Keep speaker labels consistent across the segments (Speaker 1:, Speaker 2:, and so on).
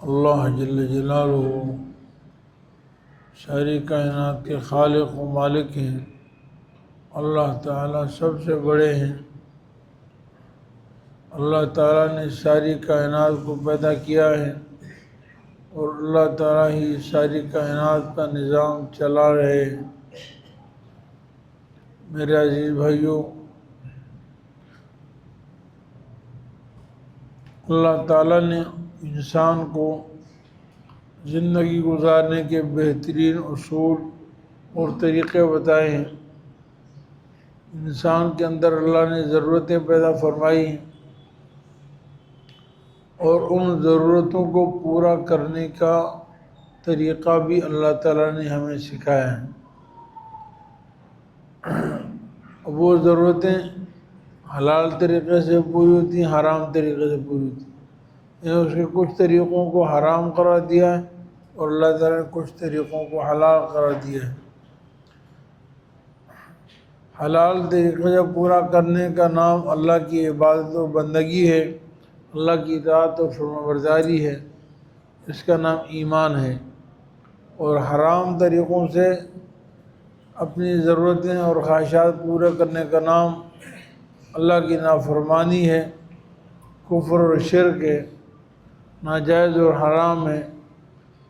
Speaker 1: اللہ جل جلالہ ساری کائنات کے خالق و مالک ہیں۔ اللہ تعالیٰ سب سے بڑے ہیں۔ اللہ تعالیٰ نے ساری کائنات کو پیدا کیا ہے اور اللہ تعالیٰ ہی ساری کائنات کا نظام چلا رہے ہیں۔ میرے عزیز بھائیوں، اللہ تعالیٰ نے انسان کو زندگی گزارنے کے بہترین اصول اور طریقے بتائے ہیں۔ انسان کے اندر اللہ نے ضرورتیں پیدا فرمائی ہیں اور ان ضرورتوں کو پورا کرنے کا طریقہ بھی اللہ تعالیٰ نے ہمیں سکھایا ہے۔ وہ ضرورتیں حلال طریقے سے پوری ہوتی ہیں، حرام طریقے سے پوری ہوتی ہیں۔ یعنی اس کے کچھ طریقوں کو حرام قرار دیا ہے اور اللہ تعالیٰ نے کچھ طریقوں کو حلال قرار دیا ہے۔ حلال طریقے سے پورا کرنے کا نام اللہ کی عبادت و بندگی ہے، اللہ کی اطاعت و فرمانبرداری ہے، اس کا نام ایمان ہے۔ اور حرام طریقوں سے اپنی ضرورتیں اور خواہشات پورے کرنے کا نام اللہ کی نافرمانی ہے، کفر اور شرک ہے، ناجائز اور حرام ہے،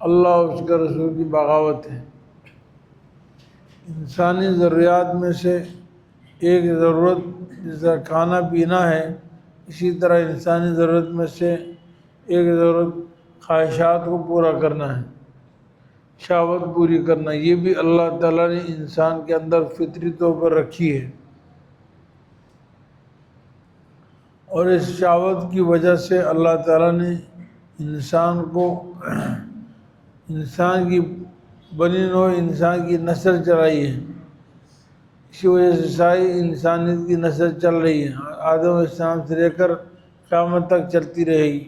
Speaker 1: اللہ اور اس کے رسول کی بغاوت ہے۔ انسانی ضروریات میں سے ایک ضرورت جس طرح کھانا پینا ہے، اسی طرح انسانی ضرورت میں سے ایک ضرورت خواہشات کو پورا کرنا ہے، شہوت پوری کرنا۔ یہ بھی اللہ تعالیٰ نے انسان کے اندر فطری طور پر رکھی ہے، اور اس شہوت کی وجہ سے اللہ تعالیٰ نے انسان کی بنی نوع انسان کی نسل چلائی ہے۔ اسی وجہ سے ساری انسانیت کی نسل چل رہی ہے، آدم علیہ السلام سے لے کر قیامت تک چلتی رہے گی۔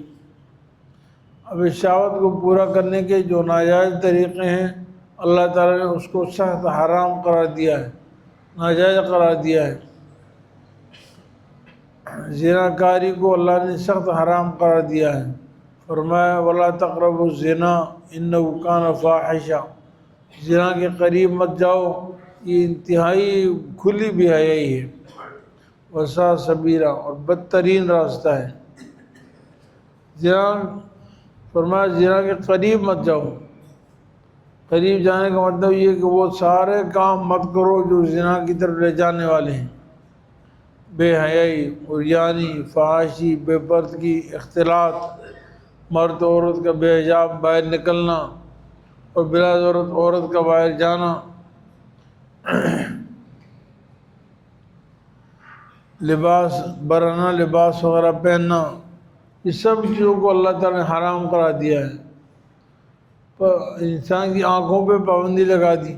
Speaker 1: اب اس شہوت کو پورا کرنے کے جو ناجائز طریقے ہیں، اللہ تعالیٰ نے اس کو سخت حرام قرار دیا ہے، ناجائز قرار دیا ہے۔ زنا کاری کو اللہ نے سخت حرام قرار دیا ہے، فرمایا وَلَا تَقْرَبُوا الزِّنَا إِنَّهُ كَانَ فَاحِشًا، زنا کے قریب مت جاؤ، یہ انتہائی کھلی بے حیائی ہے، وَسَاءَ سَبِيلًا، اور بدترین راستہ ہے۔ فرمایا زنا کے قریب مت جاؤ۔ قریب جانے کا مطلب یہ کہ وہ سارے کام مت کرو جو زنا کی طرف لے جانے والے ہیں، بے حیائی، عریانی، فحاشی، بے پردگی، اختلاط، مرد عورت کا بے حجاب باہر نکلنا اور بلا ضرورت عورت کا باہر جانا، لباس برہنہ لباس وغیرہ پہننا، یہ سب چیزوں کو اللہ تعالیٰ نے حرام قرار دیا ہے۔ انسان کی آنکھوں پہ پابندی لگا دی،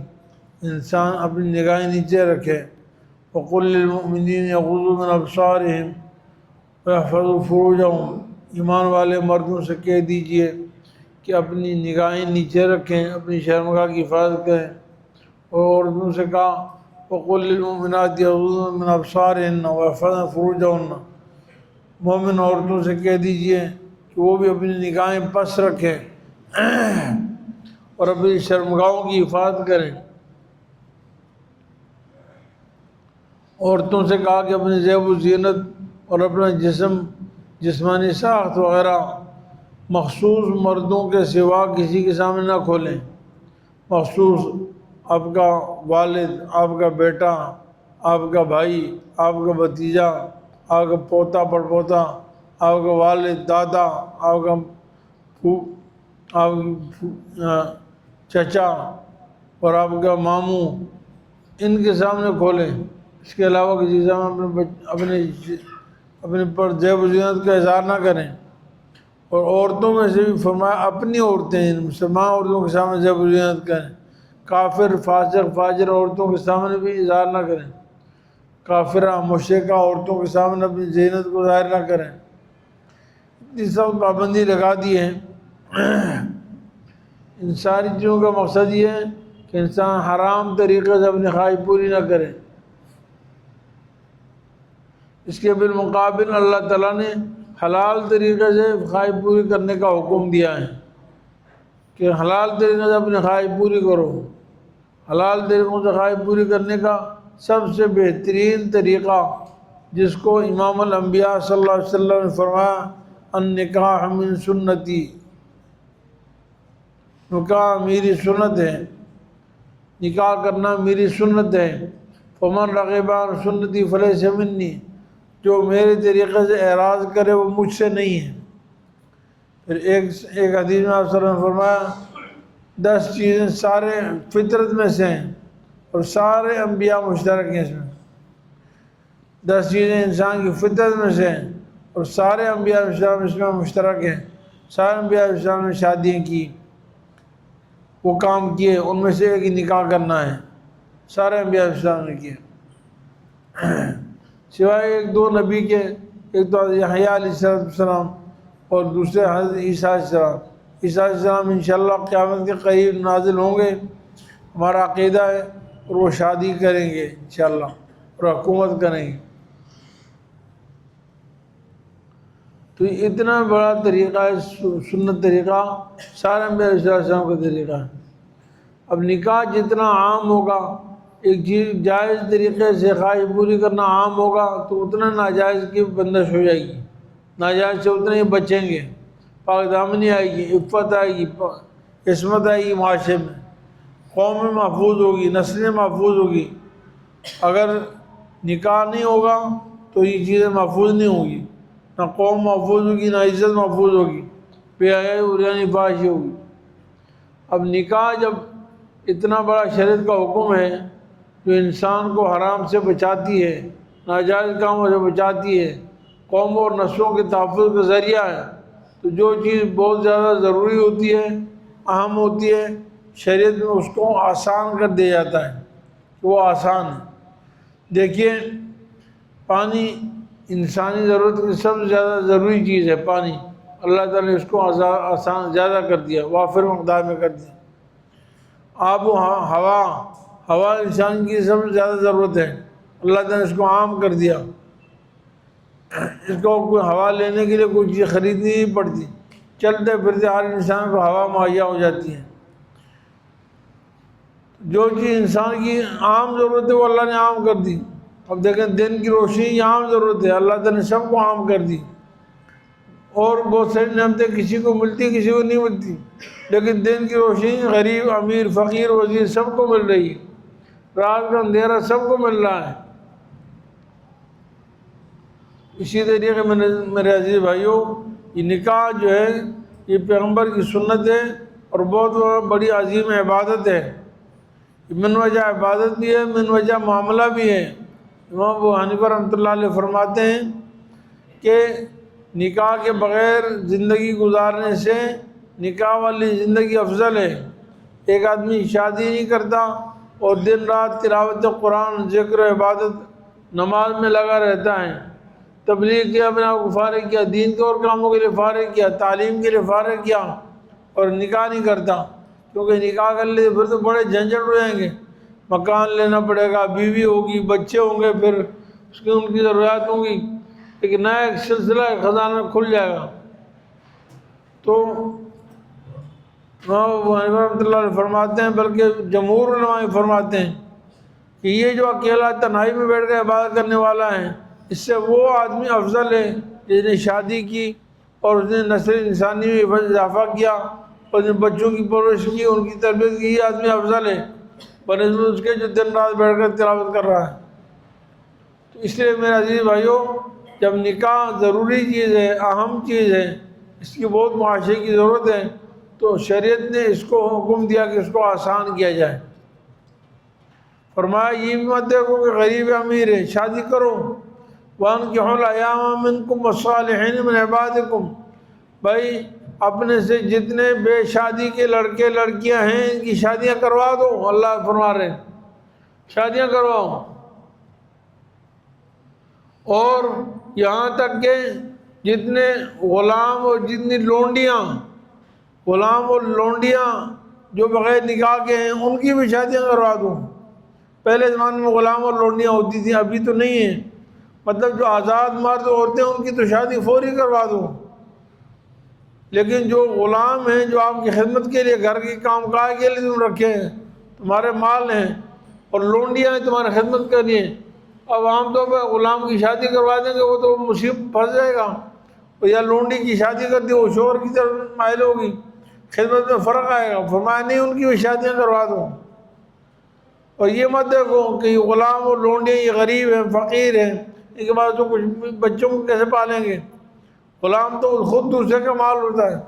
Speaker 1: انسان اپنی نگاہیں نیچے رکھے۔ وَقُلْ لِلْمُؤْمِنِينَ يَغُضُّوا مِنْ أَبْصَارِهِمْ وَيَحْفَظُوا فُرُوجَهُمْ، ایمان والے مردوں سے کہہ دیجئے کہ اپنی نگاہیں نیچے رکھیں، اپنی شرمگاہ کی حفاظت کریں۔ اور عورتوں سے کہا وَقُلْ لِلْمُؤْمِنَاتِ يَغُضُّضْنَ مِنْ أَبْصَارِهِنَّ وَيَحْفَظْنَ فُرُوجَهُنَّ، مومن عورتوں سے کہہ دیجئے کہ وہ بھی اپنی نگاہیں پس رکھیں اور اپنی شرمگاہوں کی حفاظت کریں۔ عورتوں سے کہا کہ اپنی زیب و زینت اور اپنا جسمانی ساخت وغیرہ مخصوص مردوں کے سوا کسی کے سامنے نہ کھولیں، مخصوص آپ کا والد، آپ کا بیٹا، آپ کا بھائی، آپ کا بھتیجا، آپ کا پوتا پڑپوتا، آپ کا والد، دادا، آپ کا چچا اور آپ کا ماموں، ان کے سامنے کھولیں۔ اس کے علاوہ کسی کے سامنے اپنے پر زیب و زینت کا اظہار نہ کریں۔ اور عورتوں میں سے بھی فرمایا اپنی عورتیں، مسلمان عورتوں کے سامنے زیب و زینت کریں، کافر فاسق فاجر عورتوں کے سامنے بھی اظہار نہ کریں، کافرہ مشرکہ عورتوں کے سامنے اپنی زینت کو ظاہر نہ کریں۔ اتنی سب پابندی لگا دی ہے۔ ان ساری چیزوں کا مقصد یہ ہے کہ انسان حرام طریقے سے اپنی خواہش پوری نہ کرے۔ اس کے بالمقابل اللہ تعالیٰ نے حلال طریقے سے خواہش پوری کرنے کا حکم دیا ہے۔ کہ حلال طریقے سے اپنی خواہش پوری کرو. حلال طریقوں سے خواہش پوری کرنے کا سب سے بہترین طریقہ جس کو امام الانبیاء صلی اللہ علیہ وسلم نے فرمایا النکاح من سنتی، نکاح میری سنت ہے، نکاح کرنا میری سنت ہے. فمن رغب عن سنتی فلیس منی، جو میرے طریقے سے اعراض کرے وہ مجھ سے نہیں ہے. پھر ایک حدیث میں آپ صلی اللہ علیہ وسلم نے فرمایا 10 چیزیں سارے فطرت میں سے ہیں اور سارے انبیاء مشترک ہیں اس میں. 10 چیزیں انسان کی فطرت میں سے ہیں اور سارے انبیاء اس میں مشترک ہیں. سارے انبیاء نے شادیاں کی، وہ کام کیے، ان میں سے ایک نکاح کرنا ہے. سارے انبیاء نے کیے سوائے 1-2 نبی کے. ایک تو یحییٰ علیہ السلام اور دوسرے حضرت عیسیٰ علیہ السلام. عیسیٰ علیہ السلام انشاءاللہ قیامت کے قریب نازل ہوں گے، ہمارا عقیدہ ہے، اور وہ شادی کریں گے انشاءاللہ اور حکومت کریں گے. تو اتنا بڑا طریقہ ہے، سنت طریقہ سارے انبیاء علیہ السلام کا طریقہ ہے. اب نکاح جتنا عام ہوگا، ایک چیز جائز طریقے سے خواہش پوری کرنا عام ہوگا تو اتنا ناجائز کی بندش ہو جائے گی، ناجائز سے اتنے ہی بچیں گے، پاک دامنی آئے گی، عفت آئے گی، عصمت آئے گی معاشرے میں، قوم محفوظ ہوگی، نسلیں محفوظ ہوگی. اگر نکاح نہیں ہوگا تو یہ چیزیں محفوظ نہیں ہوں گی، نہ قوم محفوظ ہوگی، نہ عزت محفوظ ہوگی، بے حیائی عریانی فحاشی ہوگی. اب نکاح جب اتنا بڑا شریعت کا حکم ہے جو انسان کو حرام سے بچاتی ہے، ناجائز کاموں سے بچاتی ہے، قوموں اور نسلوں کے تحفظ کا ذریعہ ہے، تو جو چیز بہت زیادہ ضروری ہوتی ہے، اہم ہوتی ہے، شریعت میں اس کو آسان کر دیا جاتا ہے کہ وہ آسان ہے. دیکھیے پانی انسانی ضرورت کی سب سے زیادہ ضروری چیز ہے. پانی اللہ تعالیٰ نے اس کو آسان زیادہ کر دیا، وافر مقدار میں کر دیا. آب و ہوا انسان کی سب سے زیادہ ضرورت ہے، اللہ تعالیٰ نے اس کو عام کر دیا. اس کو کوئی ہوا لینے کے لیے کوئی چیز خریدنی نہیں پڑتی، چلتے پھرتے ہر انسان کو ہوا مہیا ہو جاتی ہے. جو چیز انسان کی عام ضرورت ہے وہ اللہ نے عام کر دی. اب دیکھیں دن کی روشنی یہ عام ضرورت ہے، اللہ تعالیٰ نے سب کو عام کر دی. اور بہت ساری نعمتیں کسی کو ملتی کسی کو نہیں ملتی، لیکن دن کی روشنی غریب امیر فقیر وزیر سب کو مل رہی ہے، رات کا اندھیرا سب کو مل رہا ہے. اسی طریقے میرے عزیز بھائیوں، یہ نکاح جو ہے یہ پیغمبر کی سنت ہے اور بہت بڑی عظیم عبادت ہے. من وجہ عبادت بھی ہے، من وجہ معاملہ بھی ہے. امام ابو حنیفہ رحمۃ اللہ علیہ فرماتے ہیں کہ نکاح کے بغیر زندگی گزارنے سے نکاح والی زندگی افضل ہے. ایک آدمی شادی نہیں کرتا اور دن رات تلاوت قرآن، ذکر و عبادت، نماز میں لگا رہتا ہے، تبلیغ کیا، اپنے آپ کو فارغ کیا، دین کے اور کاموں کے لیے فارغ کیا، تعلیم کے لیے فارغ کیا، اور نکاح نہیں کرتا. کیونکہ نکاح کر لے پھر تو بڑے جھنجھٹ ہو جائیں گے، مکان لینا پڑے گا، بیوی ہوگی، بچے ہوں گے، پھر اس کی ان کی ضروریات ہوں گی، ایک نیا سلسلہ خزانہ کھل جائے گا. تو امام ابو حنیفہ رحمۃ اللہ علیہ فرماتے ہیں، بلکہ جمہور علماء فرماتے ہیں کہ یہ جو اکیلا تنہائی میں بیٹھ کر عبادت کرنے والا ہے، اس سے وہ آدمی افضل ہے جس نے شادی کی اور اس نے نسل انسانی میں اضافہ کیا اور جن بچوں کی پرورش کی، ان کی تربیت کی. یہ آدمی افضل ہے بنسبت اس کے جو دن رات بیٹھ کر تلاوت کر رہا ہے. تو اس لیے میرے عزیز بھائیوں، جب نکاح ضروری چیز ہے، اہم چیز ہے، اس کی بہت معاشرے کی ضرورت ہے، تو شریعت نے اس کو حکم دیا کہ اس کو آسان کیا جائے. فرمایا یہ بھی مت دیکھو کہ غریب امیر ہے، شادی کرو. وَأَنكِحُوا الْأَيَامَ مِنكُمْ وَالصَّالِحِينَ مِنْ عِبَادِكُمْ، بھائی اپنے سے جتنے بے شادی کے لڑکے لڑکیاں ہیں ان کی شادیاں کروا دو. اللہ فرما رہے ہیں شادیاں کرواؤ. اور یہاں تک کہ جتنے غلام اور جتنی لونڈیاں، غلام اور لونڈیاں جو بغیر نکاح کے ہیں ان کی بھی شادیاں کروا دو. پہلے زمانے میں غلام اور لونڈیاں ہوتی تھیں، ابھی تو نہیں ہیں. مطلب جو آزاد مرد عورتیں ان کی تو شادی فوری کروا دو. لیکن جو غلام ہیں جو آپ کی خدمت کے لیے گھر کے کام کاج کے لیے تم رکھے ہیں، تمہارے مال ہیں، اور لونڈیاں ہیں تمہاری خدمت کے لیے، اب عام طور پہ غلام کی شادی کروا دیں گے وہ تو مصیبت پھنس جائے گا، یا لونڈی کی شادی کر دی وہ شوہر کی طرف مائل ہوگی، خدمت میں فرق آئے گا۔ فرمایا نہیں، ان کی بھی شادیاں کروا دو، اور یہ مت دیکھو کہ یہ غلام اور لونڈیاں یہ غریب ہیں فقیر ہیں، ان کے بعد تو کچھ بچوں کو کیسے پالیں گے؟ غلام تو خود دوسرے کا مال ہوتا ہے۔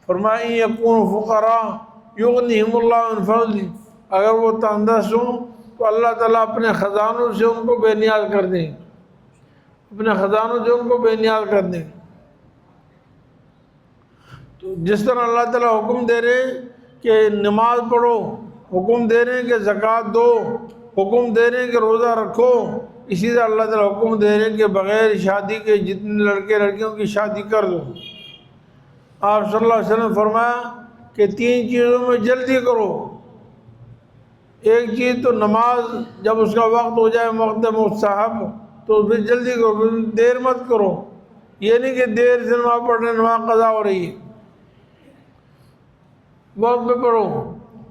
Speaker 1: فرمایا یکون فقراء یغنیہم اللہ من فضلہ، اگر وہ تنگ دست ہوں تو اللہ تعالیٰ اپنے خزانوں سے ان کو بے نیاز کر دیں، اپنے خزانوں سے ان کو بے نیاز کر دیں۔ تو جس طرح اللہ تعالیٰ حکم دے رہے ہیں کہ نماز پڑھو، حکم دے رہے ہیں کہ زکوٰۃ دو، حکم دے رہے ہیں کہ روزہ رکھو، اسی طرح اللہ تعالیٰ حکم دے رہے ہیں کہ بغیر شادی کے جتنے لڑکے لڑکیوں کی شادی کر دو۔ آپ صلی اللہ علیہ وسلم نے فرمایا کہ 3 چیزوں میں جلدی کرو۔ ایک چیز تو نماز، جب اس کا وقت ہو جائے وقت مستحب تو پھر جلدی کرو، دیر مت کرو۔ یہ نہیں کہ دیر سے نماز پڑھنے نماز قضا ہو رہی ہے، وقت پہ پڑھو۔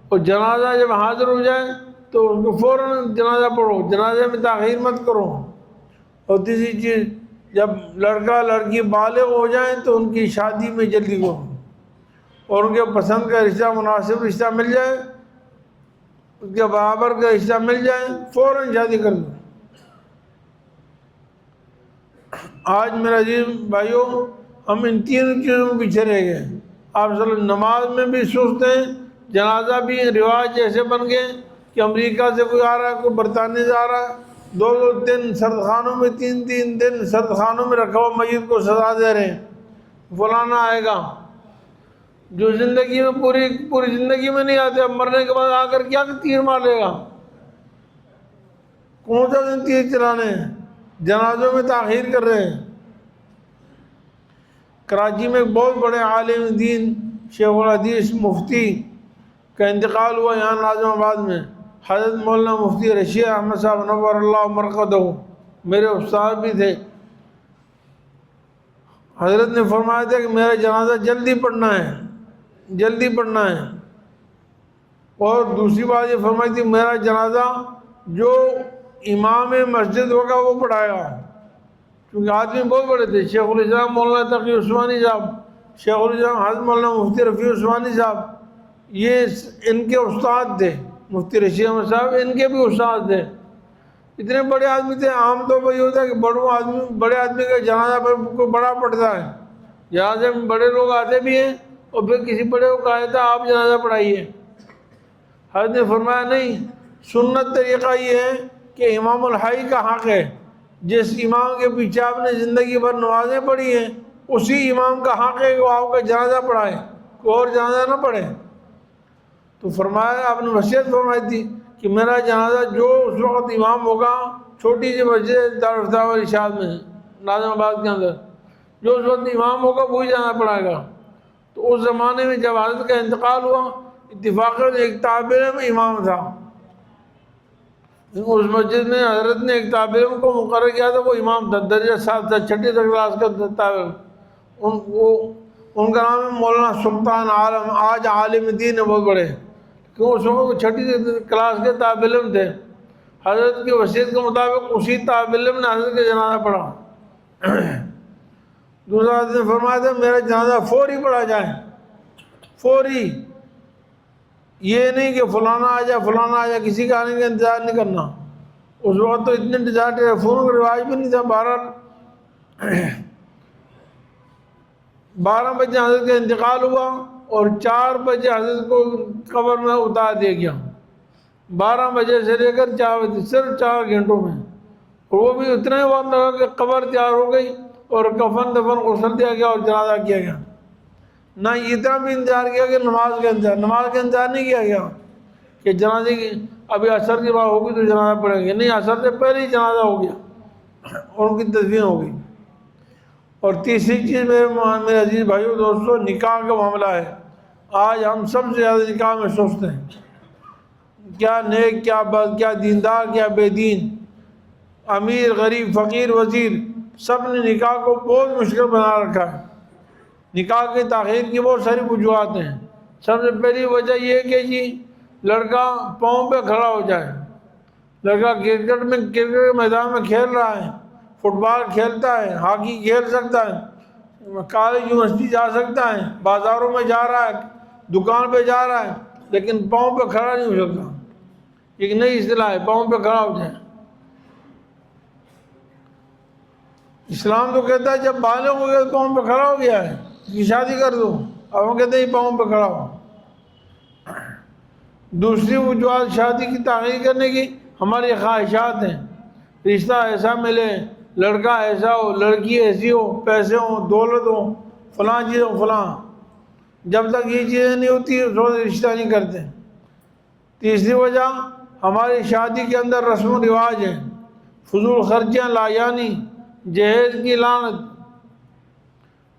Speaker 1: اور جنازہ جب حاضر ہو جائے تو اس کو فوراً جنازہ پڑھو، جنازے میں تاخیر مت کرو۔ اور تیسری چیز، جب لڑکا لڑکی بالغ ہو جائیں تو ان کی شادی میں جلدی کرو، اور ان کے پسند کا رشتہ، مناسب رشتہ مل جائے، اس کے برابر کا رشتہ مل جائے، فوراً شادی کر دو۔ آج میرا عزیز بھائیوں، ہم ان 3 چیزوں میں پیچھے رہ گئے۔ آپ صلی اللہ علیہ وسلم نماز میں بھی سست ہیں، جنازہ بھی رواج ایسے بن گئے کہ امریکہ سے کوئی آ رہا ہے، کوئی برطانیہ سے آ رہا ہے، 2 دن سردخانوں میں، 3 دن سردخانوں میں رکھا ہوا میت کو سزا دے رہے ہیں، فلانا آئے گا جو زندگی میں پوری زندگی میں نہیں آتے، اب مرنے کے بعد آ کر کیا تیر مار لے گا؟ کون سا دن تیر چلانے ہیں؟ جنازوں میں تاخیر کر رہے ہیں۔ کراچی میں ایک بہت بڑے عالم دین شیخ الحدیث مفتی کا انتقال ہوا یہاں ناظم آباد میں، حضرت مولانا مفتی رشید احمد صاحب نور اللہ مرقدہ، میرے استاد بھی تھے۔ حضرت نے فرمایا تھا کہ میرا جنازہ جلدی پڑھنا ہے، جلدی پڑھنا ہے۔ اور دوسری بات یہ فرمائی تھی میرا جنازہ جو امام مسجد ہوگا وہ پڑھائے گا، کیونکہ آدمی بہت بڑے تھے، شیخ الاسلام مولانا تقی عثمانی صاحب، شیخ الاسلام حضرت مولانا مفتی رفیع عثمانی صاحب، یہ ان کے استاد تھے، مفتی رشید احمد صاحب ان کے بھی استاد تھے، اتنے بڑے آدمی تھے۔ عام طور پر یہ ہوتا ہے کہ بڑے آدمی کا جنازہ پر کوئی بڑا پڑتا ہے، جنازے میں بڑے لوگ آتے بھی ہیں، اور پھر کسی بڑے کو کہا جاتا ہے آپ جنازہ پڑھائیے۔ حضرت نے فرمایا نہیں، سنت طریقہ یہ ہے کہ امام الحی کا حق ہے، جس امام کے پیچھے آپ نے زندگی بھر نمازیں پڑھی ہیں اسی امام کا حق ہے کہ وہ آپ کا جنازہ پڑھائے، کوئی اور جنازہ نہ پڑھے۔ تو فرمایا، آپ نے وصیت فرمائی تھی کہ میرا جنازہ جو اس وقت امام ہوگا، چھوٹی سی مسجد دارالفتاح والارشاد میں ناظم آباد کے اندر، جو اس وقت امام ہوگا وہی جنازہ پڑھائے گا۔ تو اس زمانے میں جب حضرت کا انتقال ہوا، اتفاقاً ایک طالب علم امام تھا اس مسجد میں، حضرت نے ایک طالب علم کو مقرر کیا تھا، وہ امام تھا، درجہ 7 تھا، 6ٹھی کلاس کا طالب علم۔ ان کا نام ہے مولانا سلطان عالم، آج عالم دین ہے بہت بڑے، کیوں اس وقت وہ 6ٹھی کلاس کے طالب علم تھے۔ حضرت کی وصیت کے مطابق اسی طالب علم نے حضرت کا جنازہ پڑھا۔ دوسرا حضرت نے فرمایا تھا میرا جنازہ فوری پڑھا جائے، فوری، یہ نہیں کہ فلانا آ جائے فلانا آ جائے، کسی کا آنے کا انتظار نہیں کرنا۔ اس وقت تو اتنے انتظار فون کا رواج بھی نہیں تھا۔ 12 بجے حضرت کا انتقال ہوا اور 4 بجے حضرت کو قبر میں اتار دیا گیا، 12 بجے سے لے کر 4 بجے، صرف 4 گھنٹوں میں۔ اور وہ بھی اتنا ہی وقت لگا کہ قبر تیار ہو گئی اور کفن دفن غسل دیا گیا اور جنازہ کیا گیا۔ نہ اتنا بھی انتظار کیا کہ نماز کا انتظار نہیں کیا گیا کہ جنازے کی ابھی عصر کی بات ہوگی تو جنازہ پڑھیں گے، نہیں، عصر سے پہلے ہی جنازہ ہو گیا اور ان کی تدفین ہو گئی۔ اور تیسری چیز میرے عزیز بھائیو دوستو، نکاح کا معاملہ ہے۔ آج ہم سب سے زیادہ نکاح میں سست ہیں، کیا نیک کیا بد، کیا دیندار کیا بے دین، امیر غریب فقیر وزیر، سب نے نکاح کو بہت مشکل بنا رکھا ہے۔ نکاح کی تاخیر کی بہت ساری وجوہات ہیں۔ سب سے پہلی وجہ یہ ہے کہ جی لڑکا پاؤں پہ کھڑا ہو جائے، لڑکا کرکٹ کے میدان میں کھیل رہا ہے، فٹ بال کھیلتا ہے، ہاکی کھیل سکتا ہے، کالج یونیورسٹی جا سکتا ہے، بازاروں میں جا رہا ہے، دکان پہ جا رہا ہے، لیکن پاؤں پہ کھڑا نہیں ہو سکتا۔ ایک نئی اصطلاح ہے، پاؤں پہ کھڑا ہو جائے۔ اسلام تو کہتا ہے جب بالغ ہو گیا تو پاؤں پہ کھڑا ہو گیا ہے، اس کی شادی کر دو، اب ہم کہتے ہیں پاؤں پہ کھڑا ہو۔ دوسری وجوہات شادی کی تاخیر کرنے کی ہماری خواہشات ہیں، رشتہ ایسا ملے، لڑکا ایسا ہو، لڑکی ایسی ہو، پیسے ہوں، دولت ہو، فلاں چیز ہو، فلاں۔ جب تک یہ چیزیں نہیں ہوتی اس وقت رشتہ نہیں کرتے۔ تیسری وجہ ہماری شادی کے اندر رسم و رواج ہیں، فضول خرچیاں، لایانی، جہیز کی لعنت۔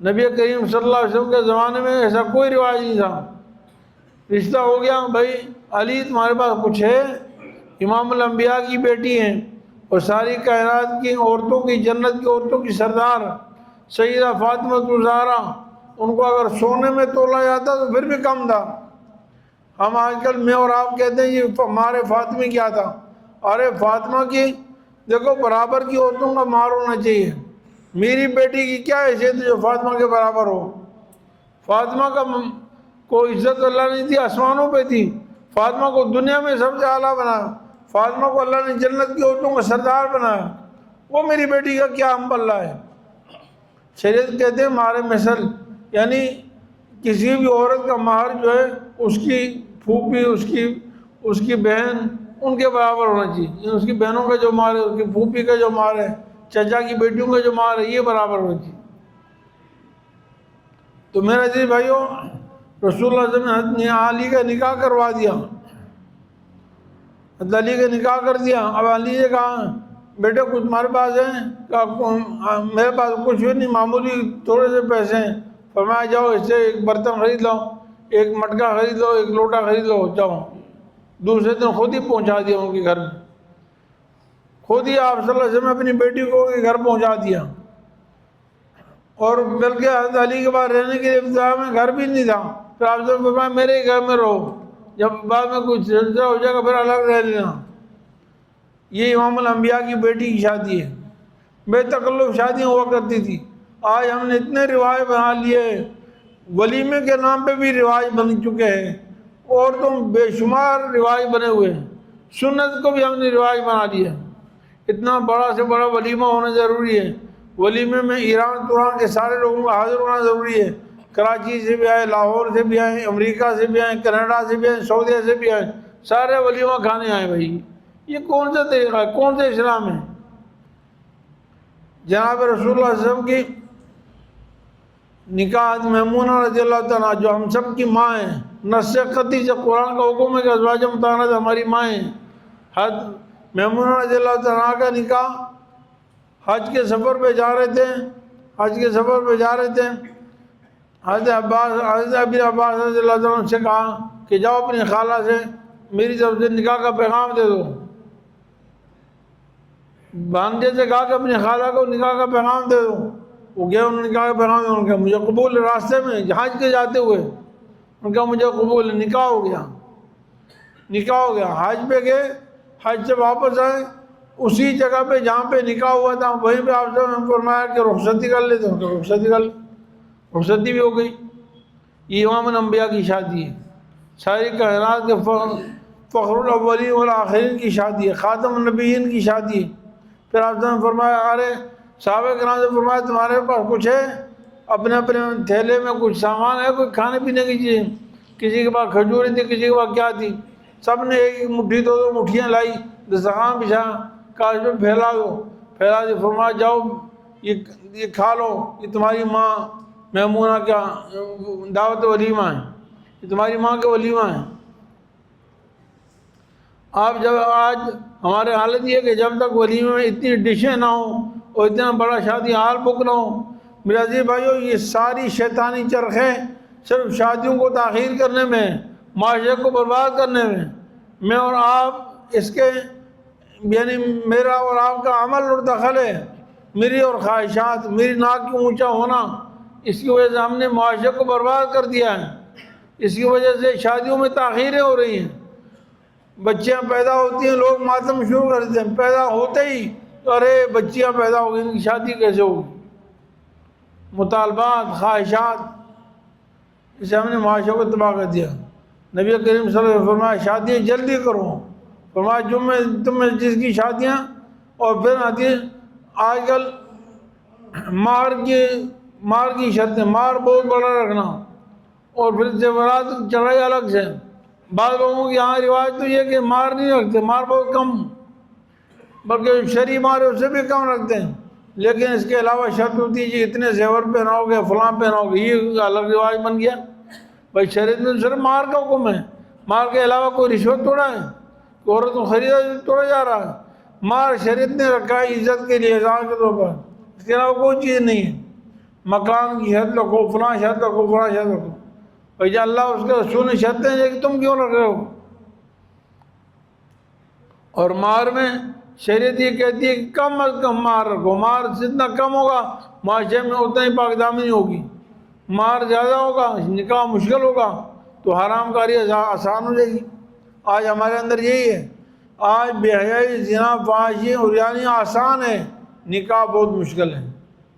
Speaker 1: نبی کریم صلی اللہ علیہ وسلم کے زمانے میں ایسا کوئی رواج نہیں تھا۔ رشتہ ہو گیا، بھائی علی تمہارے پاس کچھ ہے، امام الانبیاء کی بیٹی ہیں اور ساری کائنات کی عورتوں کی، جنت کی عورتوں کی سردار سیدہ فاطمہ الزہرا، ان کو اگر سونے میں تولا جاتا تو پھر بھی کم تھا۔ ہم آج کل میں اور آپ کہتے ہیں یہ ہمارے فاطمہ کیا تھا، ارے فاطمہ کی دیکھو برابر کی عورتوں کا مہر ہونا چاہیے۔ میری بیٹی کی کیا حیثیت ہے جو فاطمہ کے برابر ہو؟ فاطمہ کا کو عزت اللہ نے دی آسمانوں پہ تھی، فاطمہ کو دنیا میں سب سے اعلیٰ بنایا، فاطمہ کو اللہ نے جنت کی عورتوں کا سردار بنایا، وہ میری بیٹی کا کیا ہم پلہ ہے؟ شریعت کہتے ہیں مہر مثل، یعنی کسی بھی عورت کا مہر جو ہے اس کی پھوپھی، اس کی بہن، ان کے برابر ہونا چاہیے۔ اس کی بہنوں کا جو مہر ہے، اس کی پھوپھی کا جو مہر ہے، چچا کی بیٹیوں کا جو مہر ہے، یہ برابر ہونا چاہیے۔ تو میرے عزیز بھائیوں، رسول اللہ صلی اللہ علیہ وسلم نے علی کا نکاح کروا دیا، علی کا نکاح کر دیا۔ اب علی نے کہا بیٹے کچھ تمہارے پاس ہے؟ کہا میرے پاس کچھ بھی نہیں، معمولی تھوڑے سے پیسے ہیں۔ فرمایا جاؤ اس سے ایک برتن خرید لو، ایک مٹکا خرید لو، ایک لوٹا خرید لو، جاؤ۔ دوسرے دن خود ہی پہنچا دیا ان کے گھر میں، خود ہی آپ صلی اللہ علیہ وسلم اپنی بیٹی کو گھر پہنچا دیا۔ اور بلکہ حضرت علی کے بعد رہنے کے لیے ابتدا میں گھر بھی نہیں تھا، پھر آپ صلی اللہ علیہ وسلم فرمایا میرے ہی گھر میں رہو، جب بعد میں کچھ سلسلہ ہو جائے گا پھر الگ رہ لینا۔ یہ امام الانبیاء کی بیٹی کی شادی ہے، بے تکلف شادیاں ہوا کرتی تھی۔ آج ہم نے اتنے رواج بنا لیے، ولیمے کے نام پہ بھی رواج بن چکے ہیں، اور تو بے شمار رواج بنے ہوئے ہیں، سنت کو بھی ہم نے رواج بنا لیا۔ اتنا بڑا سے بڑا ولیمہ ہونا ضروری ہے، ولیمے میں ایران توران کے سارے لوگوں کا حاضر ہونا ضروری ہے، کراچی سے بھی آئے، لاہور سے بھی آئے، امریکہ سے بھی آئے، کینیڈا سے بھی آئے، سعودیہ سے بھی آئے، سارے ولیمہ کھانے آئے۔ بھائی یہ کون سا طریقہ ہے، کون سا اسلام ہے؟ جناب رسول اللہ صلی اللہ علیہ وسلم کی نکاح میمونہ رضی اللہ تعالیٰ جو ہم سب کی ماں ہیں، نص قطعی سے قرآن کا حکم ہے کہ ازواج مطہرات ہماری ماں ہیں۔ حضرت میمونہ رضی اللہ تعالیٰ کا نکاح حج کے سفر پہ جا رہے تھے، حضرت ابی عباس رضی اللہ تعالیٰ عنہ سے کہا کہ جاؤ اپنی خالہ سے میری طرف سے نکاح کا پیغام دے دو۔ بھانجے سے کہا کہ اپنی خالہ کو نکاح کا پیغام دے دو۔ وہ گئے، انہوں نے نکاح کا پیغام دیا، انہوں نے کہا مجھے قبول ہے۔ راستے میں حج کے جاتے ہوئے انہوں نے کہا مجھے قبول ہے، نکاح ہو گیا۔ حج پہ گئے، حج سے واپس آئے، اسی جگہ پہ جہاں پہ نکاح ہوا تھا وہیں پہ آپ نے فرمایا کہ رخصتی کر لیتے ہیں، تو رخصتی کر لی، رخصتی بھی ہو گئی۔ یہ امام الانبیاء کی شادی ہے، ساری کائنات کے فخر الاولین والآخرین کی شادی ہے، خاتم النبیین کی شادی ہے۔ پھر آپ نے فرمایا ارے صحابہ کرام سے فرمایا تمہارے پاس کچھ ہے؟ اپنے تھیلے میں کچھ سامان ہے، کوئی کھانے پینے کی چیز؟ کسی کے پاس کھجوری تھی، کسی کے پاس کیا تھی، سب نے ایک مٹھی دو مٹھیاں لائی، دسترخوان بچھا، کاغذ پہ پھیلا دی، فرمایا جاؤ یہ کھا لو، یہ تمہاری ماں میمونہ کا دعوت ولیمہ ہے، یہ تمہاری ماں کا ولیمہ ہے۔ آج ہمارے حالت یہ ہے کہ جب تک ولیمے میں اتنی ڈشیں نہ ہوں اور اتنا بڑا شادی ہال بک نہ ہو، میرے عزیز بھائیو یہ ساری شیطانی چرخیں صرف شادیوں کو تاخیر کرنے میں، معاشرے کو برباد کرنے میں اور آپ اس کے یعنی میرا اور آپ کا عمل اور دخل ہے، میری اور خواہشات، میری ناک کی اونچا ہونا، اس کی وجہ سے ہم نے معاشرے کو برباد کر دیا ہے. اس کی وجہ سے شادیوں میں تاخیریں ہو رہی ہیں. بچیاں پیدا ہوتی ہیں، لوگ ماتم شروع کر دیتے ہیں. پیدا ہوتے ہی ارے بچیاں پیدا ہو گئی، ان کی شادی کیسے ہوگی؟ مطالبات، خواہشات، اسے ہم نے معاشرے کو تباہ کر دیا. نبی کریم صلی اللہ علیہ وسلم نے فرمایا شادیاں جلدی کرو. فرمایا تم میں جس کی شادیاں، اور پھر آتی ہے آج کل مار کی شرطیں، مار بہت بڑا رکھنا، اور پھر زیورات چڑھائی الگ سے. بعض لوگوں کی یہاں رواج تو یہ کہ مار نہیں رکھتے، مار بہت کم، بلکہ شرعی مار اس سے بھی کم رکھتے ہیں. لیکن اس کے علاوہ شرط ہوتی ہے کہ اتنے زیور پہناؤ گے، فلاں پہناؤ گے. یہ الگ رواج بن گیا. بھائی شریعت میں صرف مار کا حکم ہے. مار کے علاوہ کوئی رشوت تھوڑا ہے، عورت کو خریدا توڑا جا رہا ہے. مار شریعت نے رکھا ہے عزت کے لیے، احسان کے طور پر. اس کے علاوہ کوئی چیز نہیں ہے. مکان کی شرط رکھو، فلاں شرط رکھو، فلاں شرط رکھو. بھائی جب اللہ اس کے رسول نے شرطیں ہیں کہ تم کیوں رکھ رہے ہو؟ اور مار میں شریعت یہ کہتی ہے کہ کم از کم مار رکھو. مار جتنا کم ہوگا معاشرے میں اتنا ہی پاک دامنی ہوگی. مار زیادہ ہوگا، نکاح مشکل ہوگا، تو حرام کاری آسان ہو جائے گی. آج ہمارے اندر یہی ہے. آج بے حیائی، زنا، فحاشی اور یعنی آسان ہے، نکاح بہت مشکل ہے.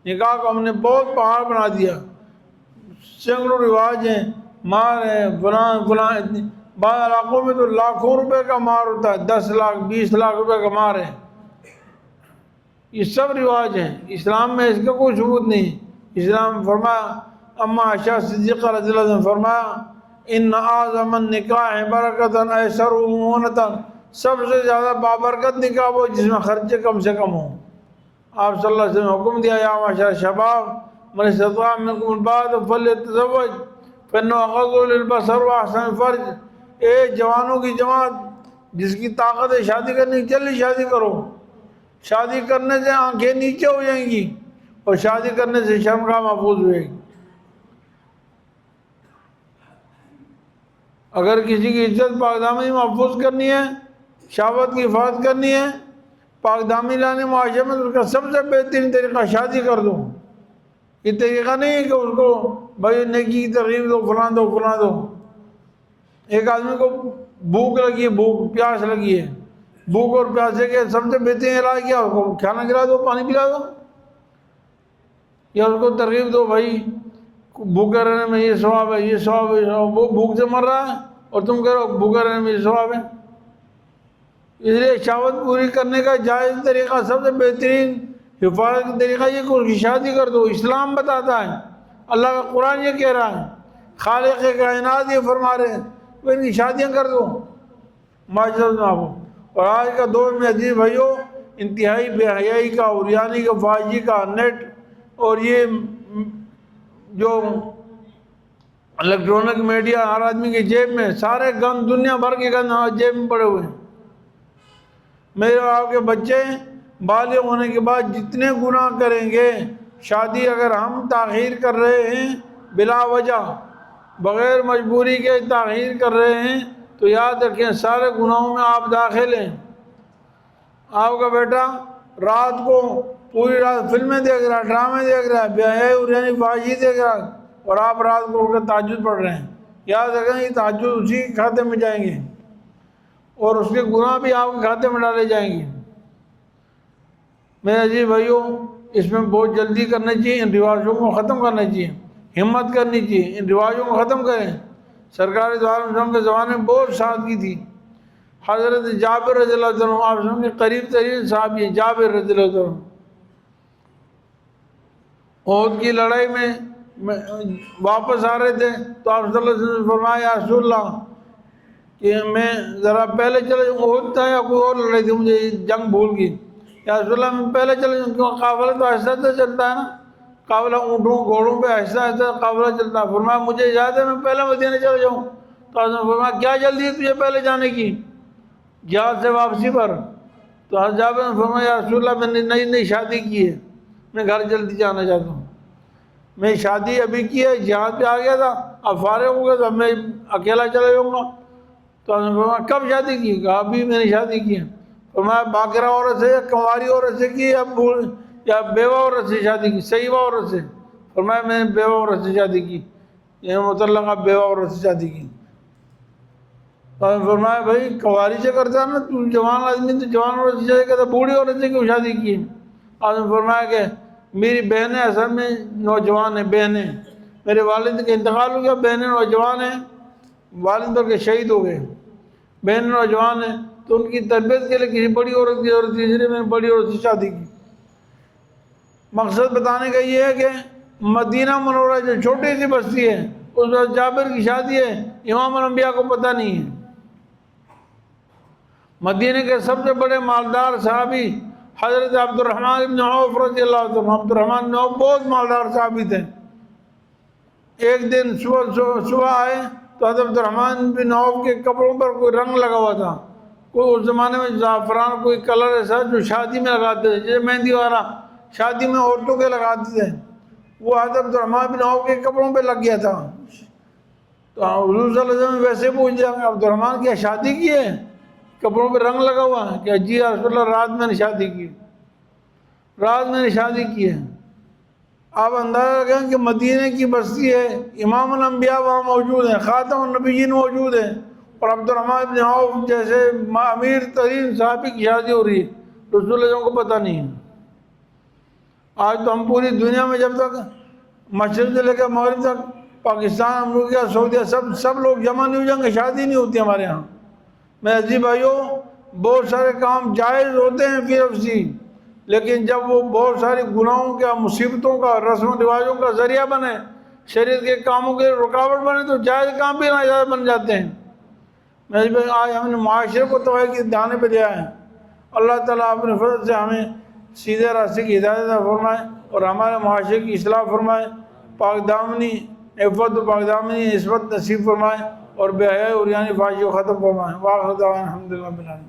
Speaker 1: نکاح کو ہم نے بہت پہاڑ بنا دیا. سینکڑوں رواج ہیں، مار ہے، فلاں اتنی. بعض علاقوں میں تو لاکھوں روپے کا مار ہوتا ہے، 10 لاکھ 20 لاکھ روپے کا مار ہے. یہ سب رواج ہیں. اسلام میں اس کا کوئی ثبوت نہیں. اسلام فرمایا، اما عائشہ صدیقہ رضی اللہ عنہ نے فرمایا ان اعظم النکاح برکتاً ایسرہ مؤونتاً، سب سے زیادہ بابرکت نکاح وہ جس میں خرچے کم سے کم ہوں. آپ صلی اللہ علیہ وسلم نے حکم دیا یا معاشر شباب من استطاع منکم الباءۃ فلیتزوج فانہ اغض للبصر واحسن فرج. اے جوانوں کی جماعت، جس کی طاقت ہے شادی کرنے کی، جلدی شادی کرو. شادی کرنے سے آنکھیں نیچے ہو جائیں گی، اور شادی کرنے سے شرمگاہ محفوظ ہوئے گی. اگر کسی کی عزت پاک دامنی محفوظ کرنی ہے، شہوت کی حفاظت کرنی ہے، پاک دامنی لانے معاشرے میں، تو اس کا سب سے بہترین طریقہ شادی کر دو. یہ طریقہ نہیں ہے کہ اس کو بھائی نیکی کی ترغیب دو، فلاں دو، فلاں دو. ایک آدمی کو بھوک لگی ہے، پیاس لگی ہے. بھوک اور پیاسے کے سب سے بہترین علاج کیا؟ اس کو کھانا کھلا دو، پانی پلا دو، یا اس کو ترغیب دو بھائی بھوکے رہنے میں یہ ثواب ہے، یہ ثواب ہے، یہ ثواب. وہ بھوک سے مر رہا ہے اور تم کہہ رہو بھوکے رہنے میں یہ ثواب ہے. اس لیے شہوت پوری کرنے کا جائز طریقہ، سب سے بہترین حفاظت کا طریقہ یہ کہ اس کی شادی کر دو. اسلام بتاتا ہے، اللہ کا قرآن یہ کہہ رہا ہے، خالق کائنات یہ فرما رہے ہیں کہ ان کی شادیاں کر دو. معذرت نہ ہو. اور آج کا دور میں عزیز بھائیوں، انتہائی بے حیائی کا، عریانی کا، فحاشی کا، نیٹ اور یہ جو الیکٹرانک میڈیا ہر آدمی کی جیب میں، سارے گند، دنیا بھر کے گند جیب میں پڑے ہوئے ہیں. میرے آپ کے بچے بالغ ہونے کے بعد جتنے گناہ کریں گے، شادی اگر ہم تاخیر کر رہے ہیں بلا وجہ، بغیر مجبوری کے تاخیر کر رہے ہیں، تو یاد رکھیں سارے گناہوں میں آپ داخل ہیں. آپ کا بیٹا رات کو پوری رات فلمیں دیکھ رہا ہے، ڈرامے دیکھ رہا ہے، بے حیائی اور یعنی فحاشی دیکھ رہا ہے، اور آپ رات کو اٹھ کر تہجد پڑھ رہے ہیں. یاد رکھیں یہ تہجد اسی کے کھاتے میں جائیں گے، اور اس کے گناہ بھی آپ کے کھاتے میں ڈالے جائیں گے. میرے عزیز بھائیوں، اس میں بہت جلدی کرنا چاہیے. ان رواجوں کو ختم کرنا چاہیے، ہمت کرنی چاہیے. ان رواجوں کو ختم کریں. سرکار دو عالم وسلم کے زمانے میں بہت سادگی تھی. حضرت جابر رضی اللہ عنہ آپ وسلم کے قریب ترین صحابی ہیں. جابر رضی اللہ عنہ احد کی لڑائی میں واپس آ رہے تھے، تو آپ صلی اللہ علیہ وسلم نے فرمایا یا رسول اللہ کہ میں ذرا پہلے چلے جاؤں. احد تھا یا کوئی اور لڑائی تھی، مجھے جنگ بھول گئی. یا رسول اللہ میں پہلے چلے جاؤں، کیونکہ قافلہ تو آہستہ سے چلتا ہے نا، قافلہ اونٹوں گھوڑوں پہ آہستہ آہستہ قافلہ چلتا ہے. فرمایا مجھے اجازت ہے میں پہلے مدینے چلے جاؤں. تو حضرت نے فرمایا کیا جلدی ہے تجھے پہلے جانے کی؟ جہاد سے واپسی پر. تو حضرت جابر نے فرمایا یا رسول اللہ میں نے نئی شادی کی ہے، میں گھر جلدی جانا چاہتا ہوں. میں شادی ابھی کی ہے، جہاد پہ آ گیا تھا، اب فارغ ہو گیا تو اب میں اکیلا چلا جاؤں گا. تو حضرت نے فرمایا کب شادی کی؟ کہا ابھی میں نے شادی کی ہے. فرمایا باقرہ عورت سے یا کنواری عورت سے کی یا بیوہ عورت سے شادی کی؟ صحیح عورت سے. فرمایا میں نے بیوہ عورت سے شادی کی، یعنی مطلقہ بیوہ عورت سے شادی کی۔ فرمایا بھائی قواری سے کرتا نا، تو جوان آدمی تو جوان عورت سے شادی کرتا، بوڑھی عورت سے کیوں شادی کی؟ آپ نے فرمایا کہ میری بہنیں اصل میں نوجوان ہیں، بہنیں، میرے والد کا انتقال ہو گیا، بہنیں نوجوان ہیں، والد بلکہ شہید ہو گئے، بہنیں نوجوان ہیں، تو ان کی تربیت کے لیے کسی بڑی عورت کی ضرورت تھی، اس لیے میں نے بڑی عورت سے شادی کی۔ مقصد بتانے کا یہ ہے کہ مدینہ منورہ جو چھوٹی سی بستی ہے، اس وقت جابر کی شادی ہے، امام الانبیاء کو پتہ نہیں ہے۔ مدینہ کے سب سے بڑے مالدار صحابی حضرت عبد الرحمن بن عوف رضی اللہ عنہ، عبد الرحمن بن عوف بہت مالدار صحابی تھے۔ ایک دن صبح آئے تو حضرت عبد الرحمن بن عوف کے کپڑوں پر کوئی رنگ لگا ہوا تھا، کوئی اس زمانے میں زعفران کوئی کلر ایسا جو شادی میں لگاتے تھے، جیسے مہندی والا شادی میں عورتوں کے لگاتے تھے، وہ حضرت عبد الرحمن بن عوف کے کپڑوں پہ لگ گیا تھا۔ تو حضور صلی اللہ علیہ وسلم ویسے پوچھ دیا کہ عبد الرحمن کیا شادی کی ہے؟ کپڑوں پہ رنگ لگا ہوا ہے کہ جی رسول اللہ رات میں نے شادی کی، رات میں نے شادی کی ہے۔ آپ اندازہ لگائیں کہ مدینہ کی بستی ہے، امام الانبیاء وہاں موجود ہیں، خاتم النبیین موجود ہیں، اور عبد الرحمن بن عوف جیسے امیر ترین صحابی کی شادی ہو رہی ہے، رسول اللہ علیہ وسلم کو پتہ نہیں ہے۔ آج تو ہم پوری دنیا میں جب تک مشرق سے لے کے مغرب تک، پاکستان، امریکہ، سعودیہ، سب لوگ جمع نہیں ہو جائیں گے، شادی نہیں ہوتی ہمارے ہاں۔ میرے عزیز بھائیوں، بہت سارے کام جائز ہوتے ہیں فی نفسی، لیکن جب وہ بہت ساری گناہوں کا، مصیبتوں کا، رسم و رواجوں کا ذریعہ بنے، شریعت کے کاموں کے رکاوٹ بنے، تو جائز کام بھی ناجائز بن جاتے ہیں۔ میرے عزیز بھائی، آج ہم نے معاشرے کو تباہی کے دانے پہ لیا ہے۔ اللہ تعالیٰ اپنے فضل سے ہمیں سیدھے راستے کی ہدایت عطا فرمائے اور ہمارے معاشرے کی اصلاح فرمائے، پاک دامنی عفت و پاک دامنی عصمت نصیب فرمائے اور بے حیائی اور عریانی فحاشی کو ختم فرمائے۔ وآخر دعوانا الحمدللہ رب العالمین۔